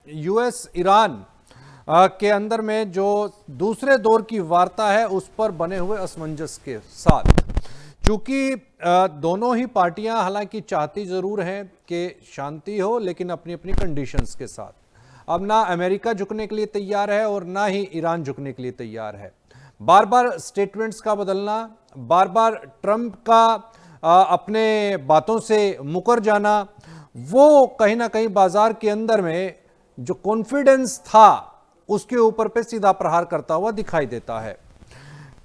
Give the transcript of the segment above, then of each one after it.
US Iran के अंदर में जो दूसरे दौर की वार्ता है उस पर बने हुए असमंजस के साथ, चूंकि दोनों ही पार्टियां हालांकि चाहती जरूर हैं कि शांति हो, लेकिन अपनी अपनी कंडीशंस के साथ। अब ना अमेरिका झुकने के लिए तैयार है और ना ही ईरान झुकने के लिए तैयार है। बार बार स्टेटमेंट्स का बदलना, बार बार ट्रंप का अपने बातों से मुकर जाना, वो कहीं ना कहीं बाजार के अंदर में जो कॉन्फिडेंस था उसके ऊपर पे सीधा प्रहार करता हुआ दिखाई देता है।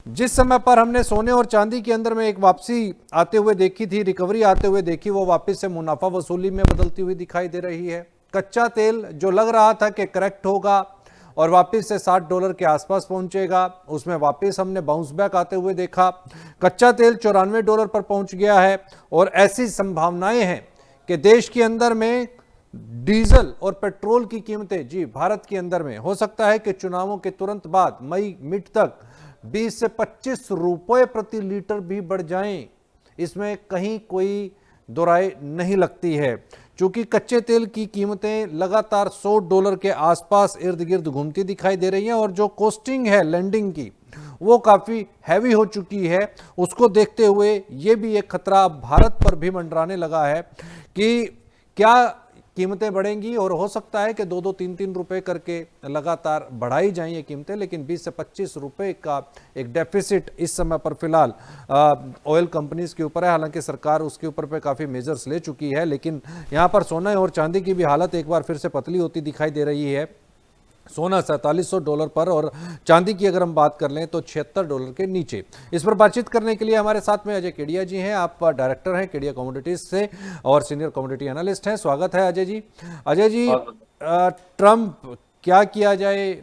जिस समय पर हमने सोने और चांदी के अंदर में एक वापसी आते हुए देखी थी, रिकवरी आते हुए देखी, वो वापस से मुनाफा वसूली में बदलती हुई दिखाई दे रही है। कच्चा तेल जो लग रहा था कि करेक्ट होगा और वापस से $60 के आसपास पहुंचेगा, उसमें वापस हमने बाउंस बैक आते हुए देखा। कच्चा तेल $94 पर पहुंच गया है और ऐसी संभावनाएं हैं कि देश के अंदर में डीजल और पेट्रोल की कीमतें, जी भारत के अंदर में हो सकता है कि चुनावों के तुरंत बाद मई मिड तक 20 से 25 रुपए प्रति लीटर भी बढ़ जाएं। इसमें कहीं कोई दो राय नहीं लगती है, क्योंकि कच्चे तेल की कीमतें लगातार $100 के आसपास इर्द गिर्द घूमती दिखाई दे रही हैं और जो कॉस्टिंग है लैंडिंग की वो काफी हैवी हो चुकी है। उसको देखते हुए ये भी एक खतरा भारत पर भी मंडराने लगा है कि क्या कीमतें बढ़ेंगी और हो सकता है कि 2-2, 3-3 रुपए करके लगातार बढ़ाई जाएं ये कीमतें, लेकिन 20 से 25 रुपए का एक डेफिसिट इस समय पर फिलहाल ऑयल कंपनीज के ऊपर है। हालांकि सरकार उसके ऊपर पे काफ़ी मेजर्स ले चुकी है, लेकिन यहाँ पर सोना और चांदी की भी हालत एक बार फिर से पतली होती दिखाई दे रही है। सोना $4700 पर और चांदी की अगर हम बात कर लें तो $76 के नीचे। इस पर बातचीत करने के लिए हमारे साथ में अजय केडिया जी हैं। आप डायरेक्टर हैं केडिया कमोडिटीज से और सीनियर कमोडिटी एनालिस्ट हैं। स्वागत है अजय जी। अजय जी, ट्रंप क्या किया जाए,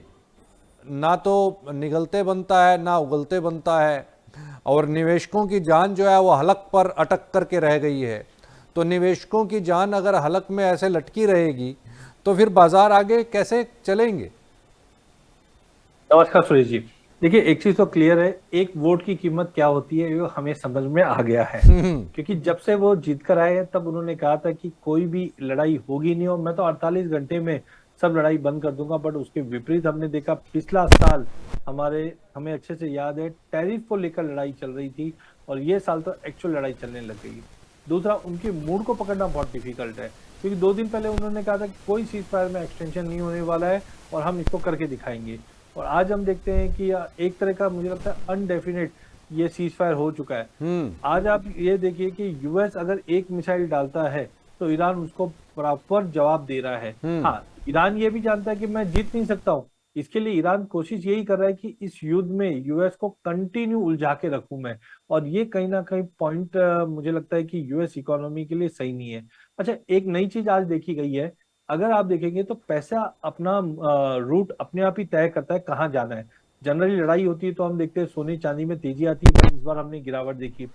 ना तो निगलते बनता है ना उगलते बनता है और निवेशकों की जान जो है वो हलक पर अटक करके रह गई है। तो निवेशकों की जान अगर हलक में ऐसे लटकी रहेगी तो फिर बाजार आगे कैसे चलेंगे? नमस्कार सुरेश जी। देखिए, एक चीज तो क्लियर है, एक वोट की कीमत क्या होती है ये हमें समझ में आ गया है। क्योंकि जब से वो जीत कर आए हैं तब उन्होंने कहा था कि कोई भी लड़ाई होगी नहीं और मैं तो 48 घंटे में सब लड़ाई बंद कर दूंगा। बट उसके विपरीत हमने देखा, पिछला साल हमें अच्छे से याद है, टैरिफ को लेकर लड़ाई चल रही थी और ये साल तो एक्चुअल लड़ाई चलने लग गई। दूसरा, उनके मूड को पकड़ना बहुत डिफिकल्ट है, क्योंकि 2 दिन पहले उन्होंने कहा था कि कोई सीज फायर में एक्सटेंशन नहीं होने वाला है और हम इसको करके दिखाएंगे। और आज हम देखते हैं कि एक तरह का मुझे लगता है अनडेफिनेट ये सीज फायर हो चुका है। आज आप ये देखिए कि यूएस अगर एक मिसाइल डालता है तो ईरान उसको प्रॉपर जवाब दे रहा है। हाँ, ईरान ये भी जानता है कि मैं जीत नहीं सकता हूँ। इसके लिए ईरान कोशिश यही कर रहा है कि इस युद्ध में यूएस को कंटिन्यू उलझा के रखूं मैं। और ये कहीं ना कहीं पॉइंट मुझे लगता है कि यूएस इकोनॉमी के लिए सही नहीं है। अच्छा, एक नई चीज आज देखी गई है। अगर आप देखेंगे तो पैसा अपना रूट अपने आप ही तय करता है कहाँ जाना है। जनरली लड़ाई होती है तो हम देखते हैं सोने चांदी में तेजी आती है, बट इस बार हमने गिरावट देखी।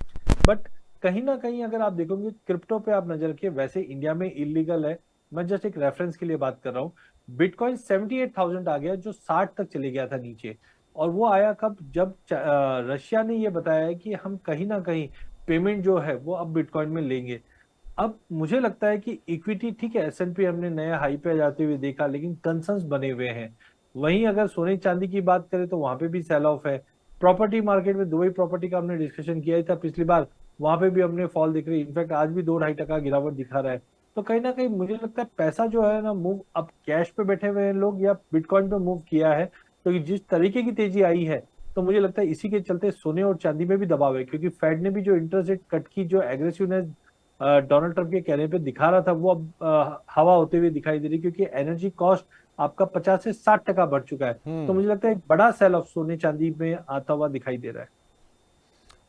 बट कहीं ना कहीं अगर आप देखोगे क्रिप्टो पे आप नजर रखिए, वैसे इंडिया में इलीगल है। मैं जस्ट एक रेफरेंस के लिए बात कर रहा हूँ। बिटकॉइन 78,000 आ गया, जो 60 तक चले गया था नीचे। और वो आया कब, जब रशिया ने ये बताया है कि हम कहीं ना कहीं पेमेंट जो है वो अब बिटकॉइन में लेंगे। अब मुझे लगता है कि इक्विटी ठीक है, एसएनपी हमने नए हाई पे जाते हुए देखा, लेकिन कंसर्न्स बने हुए हैं। वहीं अगर सोने चांदी की बात करें तो वहां पे भी सेल ऑफ है। प्रॉपर्टी मार्केट में दुबई प्रॉपर्टी का हमने डिस्कशन किया ही था पिछली बार, वहां पे भी हमने फॉल दिख रही है। इनफैक्ट आज भी 2-2.5% गिरावट दिखा रहा है। तो कहीं ना कहीं मुझे लगता है पैसा जो है ना, मूव अब कैश पे बैठे हुए हैं लोग या बिटकॉइन पे मूव किया है। तो जिस तरीके की तेजी आई है, तो मुझे लगता है इसी के चलते सोने और चांदी में भी दबाव है, क्योंकि फेड ने भी जो इंटरेस्ट रेट कट की जो एग्रेसिवनेस डोनाल्ड ट्रंप के कहने पे दिखा रहा था, वो अब हवा होते हुए दिखाई दे रही है, क्योंकि एनर्जी कॉस्ट आपका 50 से 60% बढ़ चुका है। तो मुझे लगता है एक बड़ा सेल ऑफ सोने चांदी में आता हुआ दिखाई दे रहा है।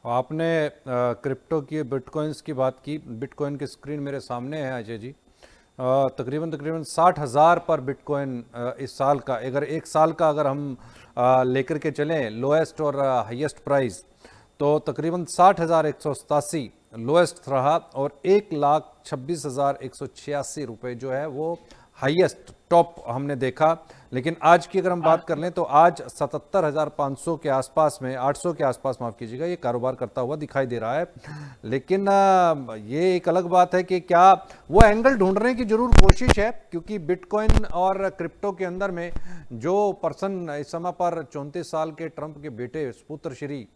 आपने क्रिप्टो की, बिटकॉइंस की बात की। बिटकॉइन की स्क्रीन मेरे सामने है अजय जी। तकरीबन तकरीबन 60,000 पर बिटकॉइन इस साल का, अगर एक साल का अगर हम लेकर के चलें लोएस्ट और हाईएस्ट प्राइस, तो तकरीबन 60,187 लोएस्ट रहा और 1,26,186 रुपये जो है वो हाईएस्ट टॉप हमने देखा। लेकिन आज की अगर हम बात कर लें तो आज 77,500 के आसपास में, 800 के आसपास माफ कीजिएगा, ये कारोबार करता हुआ दिखाई दे रहा है। लेकिन ये एक अलग बात है कि क्या वो एंगल ढूंढने की जरूर कोशिश है, क्योंकि बिटकॉइन और क्रिप्टो के अंदर में जो पर्सन इस समय पर 34 साल के ट्रंप के बेटे पुत्र श्री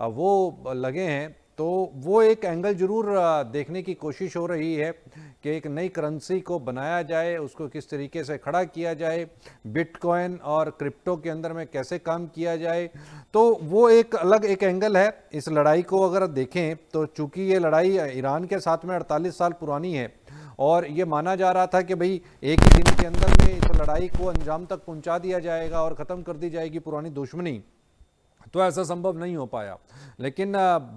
वो लगे हैं, तो वो एक एंगल जरूर देखने की कोशिश हो रही है कि एक नई करेंसी को बनाया जाए, उसको किस तरीके से खड़ा किया जाए, बिटकॉइन और क्रिप्टो के अंदर में कैसे काम किया जाए। तो वो एक अलग एक एंगल है इस लड़ाई को अगर देखें तो। चूंकि ये लड़ाई ईरान के साथ में 48 साल पुरानी है और ये माना जा रहा था कि भाई एक ही दिन के अंदर में इस लड़ाई को अंजाम तक पहुंचा दिया जाएगा और ख़त्म कर दी जाएगी पुरानी दुश्मनी, तो ऐसा संभव नहीं हो पाया। लेकिन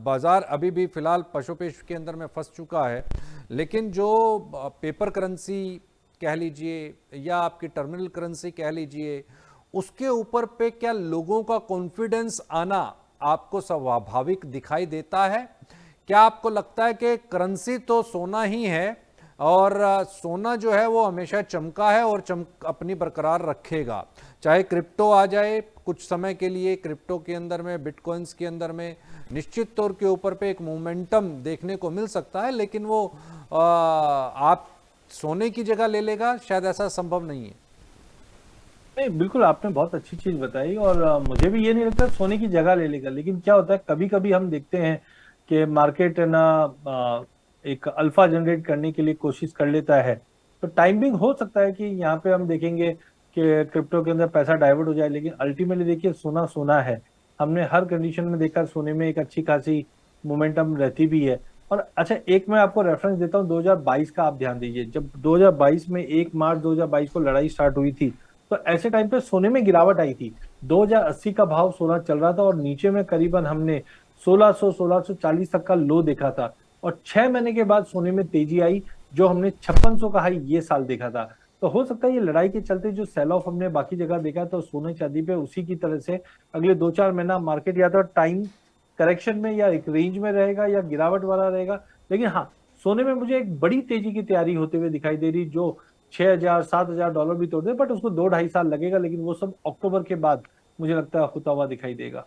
बाजार अभी भी फिलहाल पशुपेश के अंदर में फंस चुका है। लेकिन जो पेपर करेंसी कह लीजिए या आपकी टर्मिनल करेंसी कह लीजिए, उसके ऊपर पे क्या लोगों का कॉन्फिडेंस आना आपको स्वाभाविक दिखाई देता है? क्या आपको लगता है कि करेंसी तो सोना ही है और सोना जो है वो हमेशा चमका है और चमक अपनी बरकरार रखेगा, चाहे क्रिप्टो आ जाए कुछ समय के लिए, क्रिप्टो के अंदर में, बिटकॉइंस के अंदर में निश्चित तौर के ऊपर पे एक मोमेंटम देखने को मिल सकता है, लेकिन वो आप सोने की जगह ले लेगा, शायद ऐसा संभव नहीं है। नहीं, बिल्कुल आपने बहुत अच्छी चीज बताई और मुझे भी ये नहीं लगता सोने की जगह ले लेगा। लेकिन क्या होता है, कभी कभी हम देखते हैं कि मार्केट ना एक अल्फा जनरेट करने के लिए कोशिश कर लेता है, तो टाइमिंग हो सकता है कि यहाँ पे हम देखेंगे कि क्रिप्टो के अंदर पैसा डाइवर्ट हो जाए। लेकिन अल्टीमेटली देखिए, सोना सोना है, हमने हर कंडीशन में देखा सोने में एक अच्छी खासी मोमेंटम रहती भी है। और अच्छा, एक मैं आपको रेफरेंस देता हूँ 2022 का, आप ध्यान दीजिए। जब 2022 में 1 मार्च 2022 को लड़ाई स्टार्ट हुई थी, तो ऐसे टाइम पे सोने में गिरावट आई थी। 2080 का भाव सोना चल रहा था और नीचे में करीबन हमने 1600 1640 तक का लो देखा था। और 6 महीने के बाद सोने में तेजी आई, जो हमने 5600 का हाई ये साल देखा था। तो हो सकता है ये लड़ाई के चलते जो सेल ऑफ हमने बाकी जगह देखा, तो सोने चांदी पे उसी की तरह से अगले 2-4 महीना मार्केट या तो टाइम करेक्शन में या एक रेंज में रहेगा या गिरावट वाला रहेगा। लेकिन हाँ, सोने में मुझे एक बड़ी तेजी की तैयारी होते हुए दिखाई दे रही, जो 6,000-7,000 डॉलर भी तोड़ दे, बट उसको 2-2.5 साल लगेगा। लेकिन वो सब अक्टूबर के बाद मुझे लगता है होता हुआ दिखाई देगा।